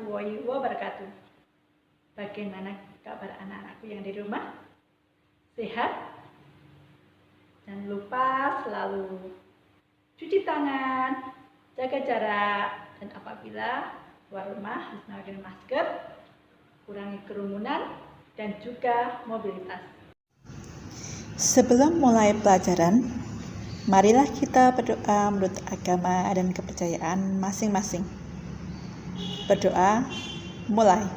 warahmatullahi wabarakatuh. Bagaimana kabar anak-anakku yang di rumah? Sehat? Jangan lupa selalu cuci tangan, jaga jarak, dan apabila keluar rumah menggunakan masker, kurangi kerumunan, dan juga mobilitas. Sebelum mulai pelajaran, marilah kita berdoa menurut agama dan kepercayaan masing-masing. Berdoa, mulai.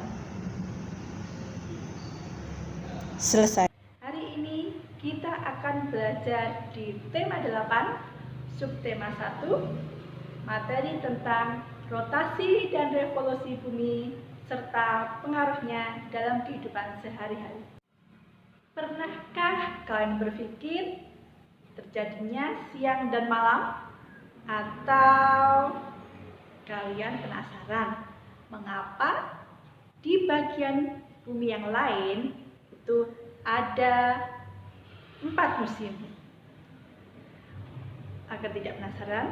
Selesai. Hari ini kita akan belajar di tema 8, subtema 1, materi tentang rotasi dan revolusi bumi serta pengaruhnya dalam kehidupan sehari-hari. Pernahkah kalian berpikir terjadinya siang dan malam? Atau kalian penasaran mengapa di bagian bumi yang lain itu ada 4 musim? Agar tidak penasaran,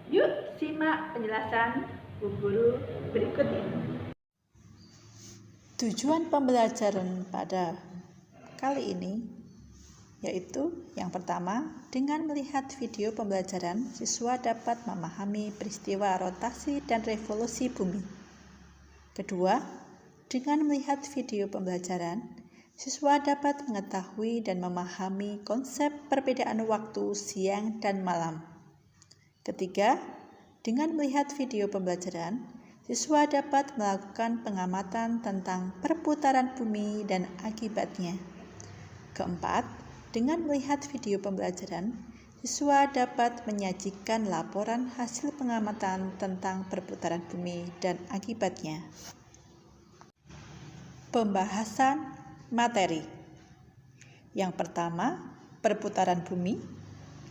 yuk simak penjelasan Bu Guru berikut ini. Tujuan pembelajaran pada kali ini yaitu yang pertama, dengan melihat video pembelajaran, siswa dapat memahami peristiwa rotasi dan revolusi bumi. Kedua, dengan melihat video pembelajaran, siswa dapat mengetahui dan memahami konsep perbedaan waktu siang dan malam. Ketiga, dengan melihat video pembelajaran, siswa dapat melakukan pengamatan tentang perputaran bumi dan akibatnya. Keempat, dengan melihat video pembelajaran, siswa dapat menyajikan laporan hasil pengamatan tentang perputaran bumi dan akibatnya. Pembahasan materi. Yang pertama, perputaran bumi.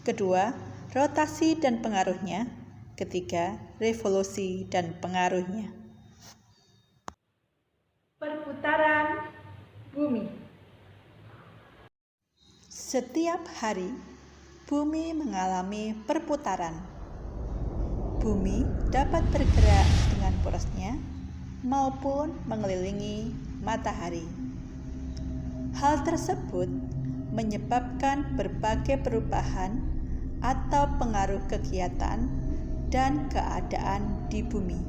Kedua, rotasi dan pengaruhnya. Ketiga, revolusi dan pengaruhnya. Perputaran bumi. Setiap hari, bumi mengalami perputaran. Bumi dapat bergerak dengan porosnya maupun mengelilingi matahari. Hal tersebut menyebabkan berbagai perubahan atau pengaruh kegiatan dan keadaan di bumi.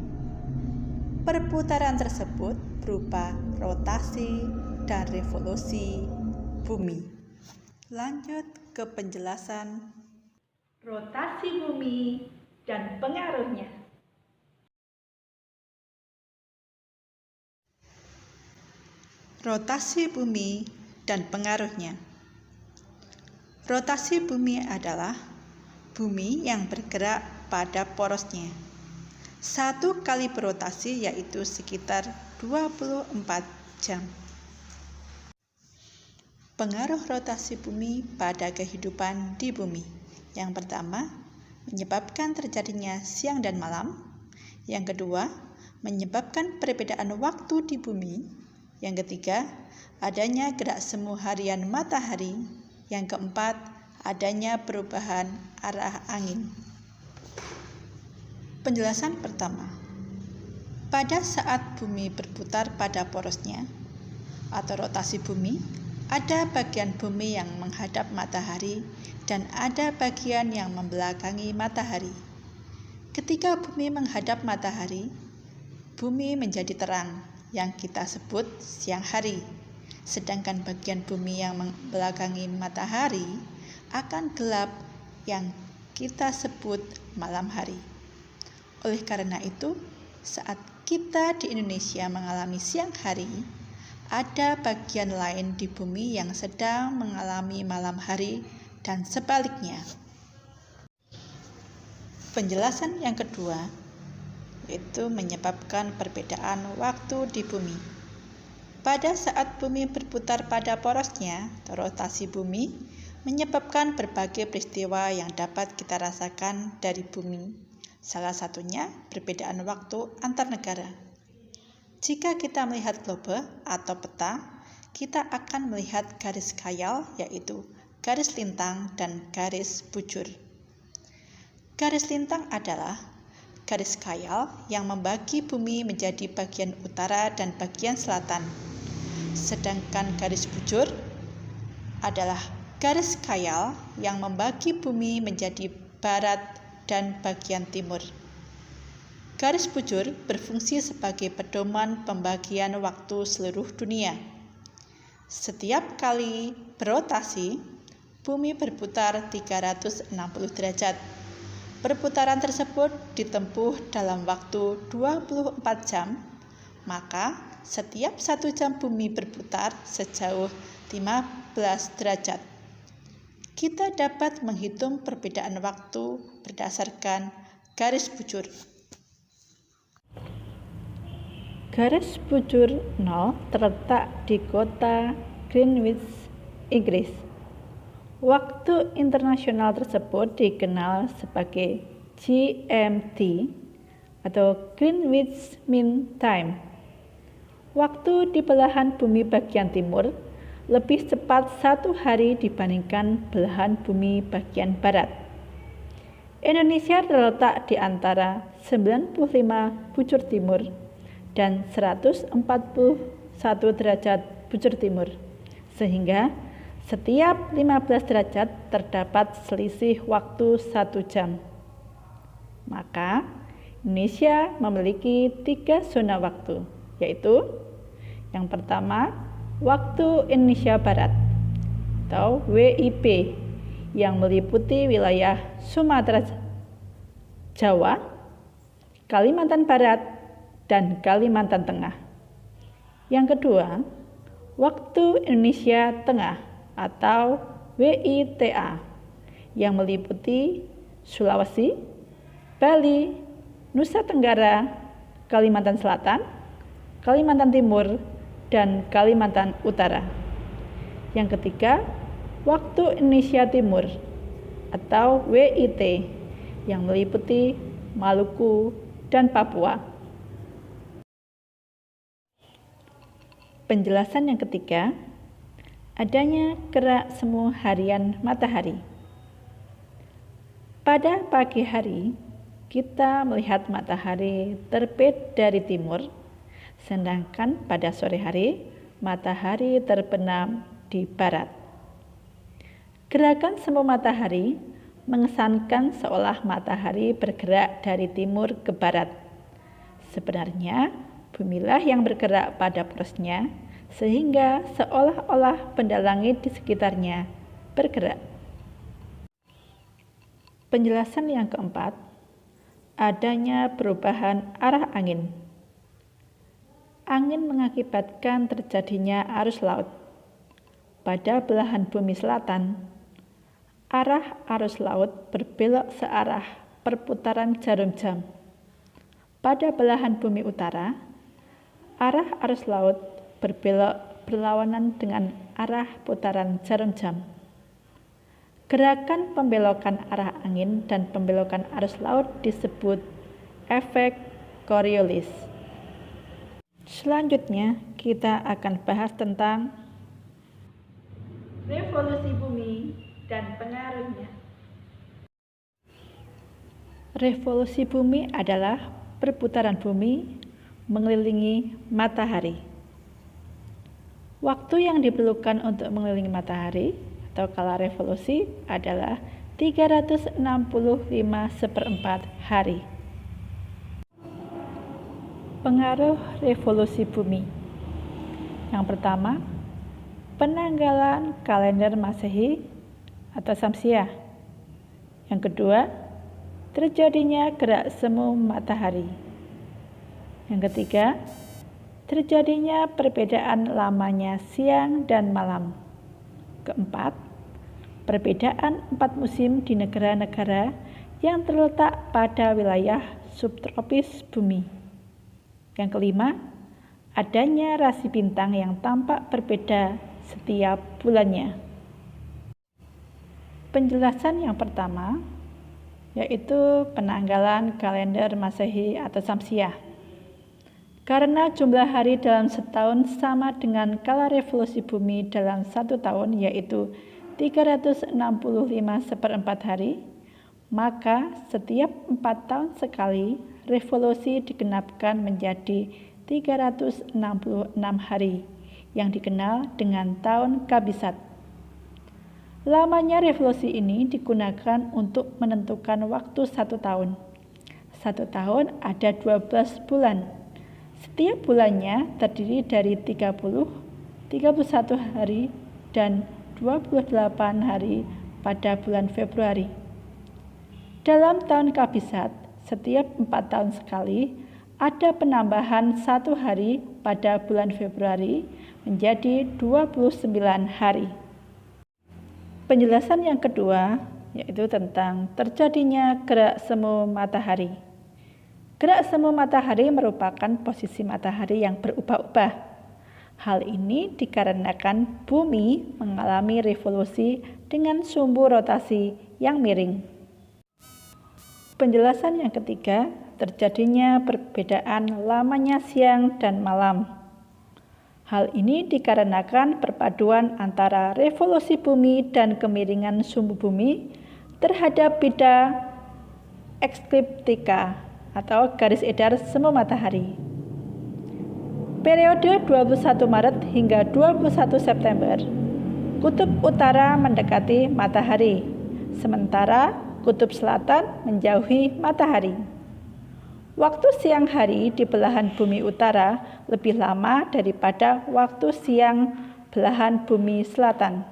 Perputaran tersebut berupa rotasi dan revolusi bumi. Lanjut ke penjelasan rotasi bumi dan pengaruhnya. Rotasi bumi dan pengaruhnya. Rotasi bumi adalah bumi yang bergerak pada porosnya. Satu kali berotasi yaitu sekitar 24 jam. Pengaruh rotasi bumi pada kehidupan di bumi. Yang pertama, menyebabkan terjadinya siang dan malam. Yang kedua, menyebabkan perbedaan waktu di bumi. Yang ketiga, adanya gerak semu harian matahari. Yang keempat, adanya perubahan arah angin. Penjelasan pertama. Pada saat bumi berputar pada porosnya atau rotasi bumi, ada bagian bumi yang menghadap matahari dan ada bagian yang membelakangi matahari. Ketika bumi menghadap matahari, bumi menjadi terang yang kita sebut siang hari. Sedangkan bagian bumi yang membelakangi matahari akan gelap yang kita sebut malam hari. Oleh karena itu, saat kita di Indonesia mengalami siang hari, ada bagian lain di bumi yang sedang mengalami malam hari dan sebaliknya. Penjelasan yang kedua yaitu menyebabkan perbedaan waktu di bumi. Pada saat bumi berputar pada porosnya, rotasi bumi menyebabkan berbagai peristiwa yang dapat kita rasakan dari bumi. Salah satunya perbedaan waktu antar negara. Jika kita melihat globe atau peta, kita akan melihat garis khayal yaitu garis lintang dan garis bujur. Garis lintang adalah garis khayal yang membagi bumi menjadi bagian utara dan bagian selatan. Sedangkan garis bujur adalah garis khayal yang membagi bumi menjadi barat dan bagian timur. Garis bujur berfungsi sebagai pedoman pembagian waktu seluruh dunia. Setiap kali berotasi, bumi berputar 360 derajat. Perputaran tersebut ditempuh dalam waktu 24 jam, maka setiap 1 jam bumi berputar sejauh 15 derajat. Kita dapat menghitung perbedaan waktu berdasarkan garis bujur. Garis bujur 0 terletak di kota Greenwich, Inggris. Waktu internasional tersebut dikenal sebagai GMT atau Greenwich Mean Time. Waktu di belahan bumi bagian timur lebih cepat 1 hari dibandingkan belahan bumi bagian barat. Indonesia terletak di antara 95 bujur timur dan 141 derajat bujur timur, sehingga setiap 15 derajat terdapat selisih waktu 1 jam. Maka Indonesia memiliki 3 zona waktu, yaitu yang pertama, waktu Indonesia Barat atau WIB yang meliputi wilayah Sumatera, Jawa, Kalimantan Barat, dan Kalimantan Tengah. Yang kedua, waktu Indonesia Tengah atau WITA yang meliputi Sulawesi, Bali, Nusa Tenggara, Kalimantan Selatan, Kalimantan Timur, dan Kalimantan Utara. Yang ketiga, waktu Indonesia Timur atau WIT yang meliputi Maluku dan Papua. Penjelasan yang ketiga, adanya gerak semu harian matahari. Pada pagi hari, kita melihat matahari terbit dari timur, sedangkan pada sore hari, matahari terbenam di barat. Gerakan semu matahari mengesankan seolah matahari bergerak dari timur ke barat. Sebenarnya, bumilah yang bergerak pada porosnya, sehingga seolah-olah benda langit di sekitarnya bergerak. Penjelasan yang keempat, adanya perubahan arah angin. Angin mengakibatkan terjadinya arus laut. Pada belahan bumi selatan, arah arus laut berbelok searah perputaran jarum jam. Pada belahan bumi utara, arah arus laut berbelok berlawanan dengan arah putaran jarum jam. Gerakan pembelokan arah angin dan pembelokan arus laut disebut efek Coriolis. Selanjutnya, kita akan bahas tentang revolusi bumi dan pengaruhnya. Revolusi bumi adalah perputaran bumi mengelilingi matahari. Waktu yang diperlukan untuk mengelilingi matahari atau kala revolusi adalah 365 seperempat hari. Pengaruh revolusi bumi. Yang pertama, penanggalan kalender Masehi atau Syamsiah. Yang kedua, terjadinya gerak semu matahari. Yang ketiga, terjadinya perbedaan lamanya siang dan malam. Keempat, perbedaan 4 musim di negara-negara yang terletak pada wilayah subtropis bumi. Yang kelima, adanya rasi bintang yang tampak berbeda setiap bulannya. Penjelasan yang pertama yaitu penanggalan kalender Masehi atau Syamsiah. Karena jumlah hari dalam setahun sama dengan kala revolusi bumi dalam 1 tahun, yaitu 365 seperempat hari, maka setiap 4 tahun sekali revolusi digenapkan menjadi 366 hari yang dikenal dengan tahun Kabisat. Lamanya revolusi ini digunakan untuk menentukan waktu 1 tahun. 1 tahun ada 12 bulan. Setiap bulannya terdiri dari 30, 31 hari, dan 28 hari pada bulan Februari. Dalam tahun Kabisat, setiap 4 tahun sekali ada penambahan 1 hari pada bulan Februari menjadi 29 hari. Penjelasan yang kedua yaitu tentang terjadinya gerak semu matahari. Gerak semu matahari merupakan posisi matahari yang berubah-ubah. Hal ini dikarenakan bumi mengalami revolusi dengan sumbu rotasi yang miring. Penjelasan yang ketiga, terjadinya perbedaan lamanya siang dan malam. Hal ini dikarenakan perpaduan antara revolusi bumi dan kemiringan sumbu bumi terhadap bida ekliptika atau garis edar semu matahari. Periode 21 Maret hingga 21 September, kutub utara mendekati matahari, sementara kutub selatan menjauhi matahari. Waktu siang hari di belahan bumi utara lebih lama daripada waktu siang belahan bumi selatan.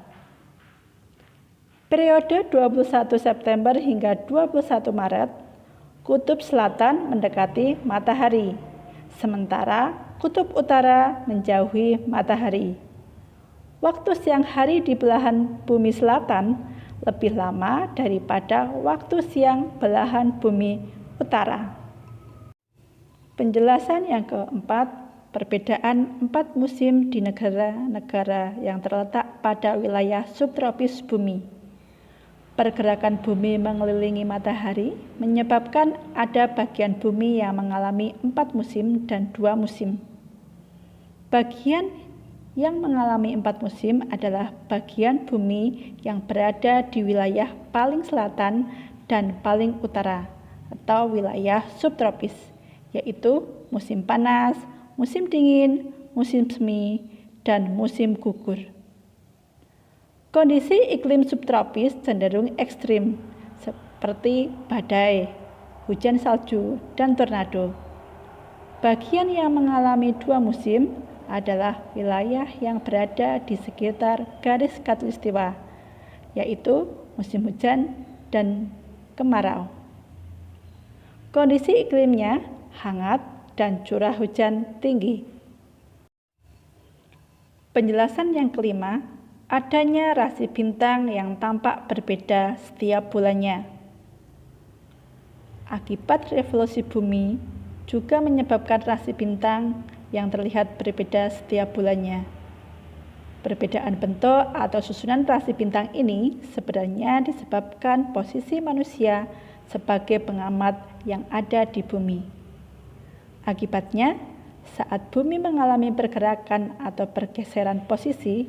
Periode 21 September hingga 21 Maret, kutub selatan mendekati matahari, sementara kutub utara menjauhi matahari. Waktu siang hari di belahan bumi selatan lebih lama daripada waktu siang belahan bumi utara. Penjelasan yang keempat, perbedaan 4 musim di negara-negara yang terletak pada wilayah subtropis bumi. Pergerakan bumi mengelilingi matahari menyebabkan ada bagian bumi yang mengalami 4 musim dan 2 musim. Bagian yang mengalami 4 musim adalah bagian bumi yang berada di wilayah paling selatan dan paling utara atau wilayah subtropis, yaitu musim panas, musim dingin, musim semi, dan musim gugur. Kondisi iklim subtropis cenderung ekstrim, seperti badai, hujan salju, dan tornado. Bagian yang mengalami 2 musim adalah wilayah yang berada di sekitar garis khatulistiwa, yaitu musim hujan dan kemarau. Kondisi iklimnya hangat dan curah hujan tinggi. Penjelasan yang kelima, adanya rasi bintang yang tampak berbeda setiap bulannya. Akibat revolusi bumi juga menyebabkan rasi bintang yang terlihat berbeda setiap bulannya. Perbedaan bentuk atau susunan rasi bintang ini sebenarnya disebabkan posisi manusia sebagai pengamat yang ada di bumi. Akibatnya, saat bumi mengalami pergerakan atau pergeseran posisi,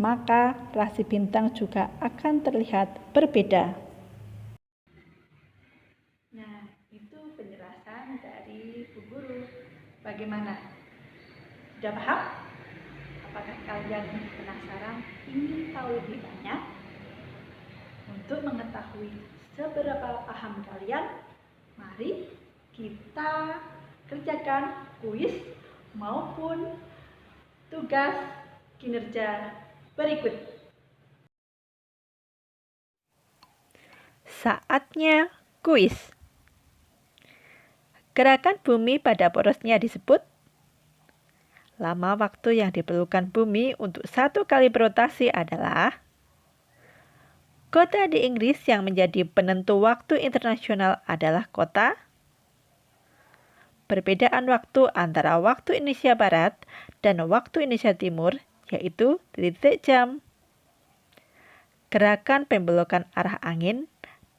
maka rasi bintang juga akan terlihat berbeda. Nah, itu penjelasan dari Bu Guru. Bagaimana? Sudah paham? Apakah kalian penasaran ingin tahu lebih banyak? Untuk mengetahui seberapa paham kalian, mari kita kerjakan kuis maupun tugas kinerja berikut. Saatnya kuis. Gerakan bumi pada porosnya disebut. Lama waktu yang diperlukan bumi untuk 1 kali berotasi adalah. Kota di Inggris yang menjadi penentu waktu internasional adalah kota. Perbedaan waktu antara waktu Indonesia Barat dan waktu Indonesia Timur yaitu titik jam. Gerakan pembelokan arah angin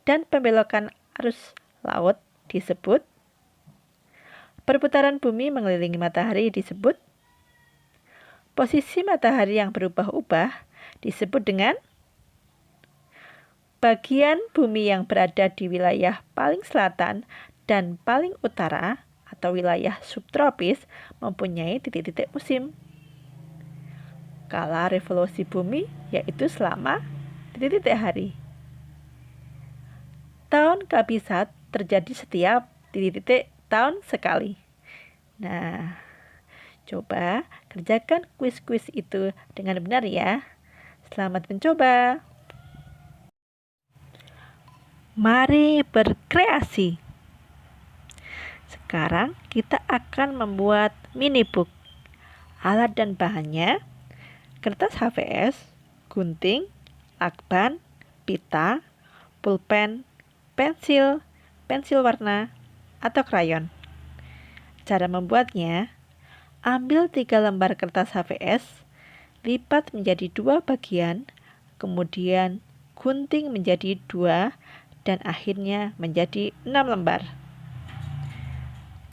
dan pembelokan arus laut disebut. Perputaran bumi mengelilingi matahari disebut. Posisi matahari yang berubah-ubah disebut dengan. Bagian bumi yang berada di wilayah paling selatan dan paling utara atau wilayah subtropis mempunyai titik-titik musim. Kala revolusi bumi yaitu selama titik-titik hari. Tahun kabisat terjadi setiap titik-titik tahun sekali. Nah, coba kerjakan kuis-kuis itu dengan benar ya. Selamat mencoba. Mari berkreasi. Sekarang kita akan membuat mini book. Alat dan bahannya: kertas HVS, gunting, lakban, pita, pulpen, pensil, pensil warna, atau krayon. Cara membuatnya: ambil 3 lembar kertas HVS, lipat menjadi 2 bagian, kemudian gunting menjadi 2, dan akhirnya menjadi 6 lembar.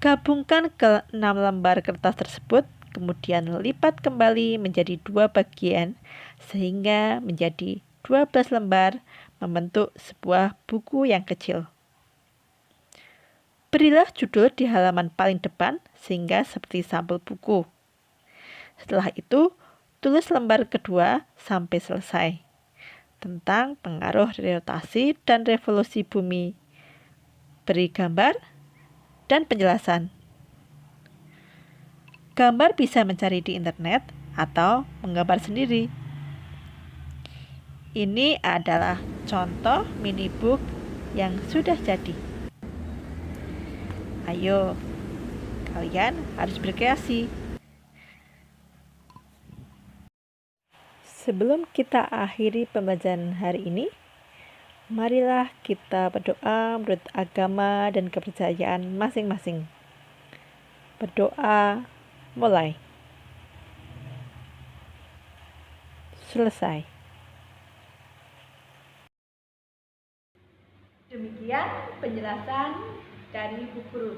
Gabungkan ke 6 lembar kertas tersebut, kemudian lipat kembali menjadi 2 bagian sehingga menjadi 12 lembar, membentuk sebuah buku yang kecil. Berilah judul di halaman paling depan sehingga seperti sampul buku. Setelah itu, tulis lembar kedua sampai selesai tentang pengaruh rotasi dan revolusi bumi. Beri gambar dan penjelasan. Gambar bisa mencari di internet atau menggambar sendiri. Ini adalah contoh mini book yang sudah jadi. Ayo, kalian harus berkreasi. Sebelum kita akhiri pembelajaran hari ini, marilah kita berdoa menurut agama dan kepercayaan masing-masing. Berdoa, mulai. Selesai. Demikian penjelasan dari Bu Guru.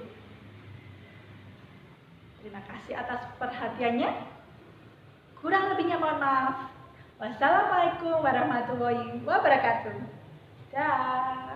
Terima kasih atas perhatiannya. Kurang lebihnya mohon maaf. Wassalamualaikum warahmatullahi wabarakatuh. Dah.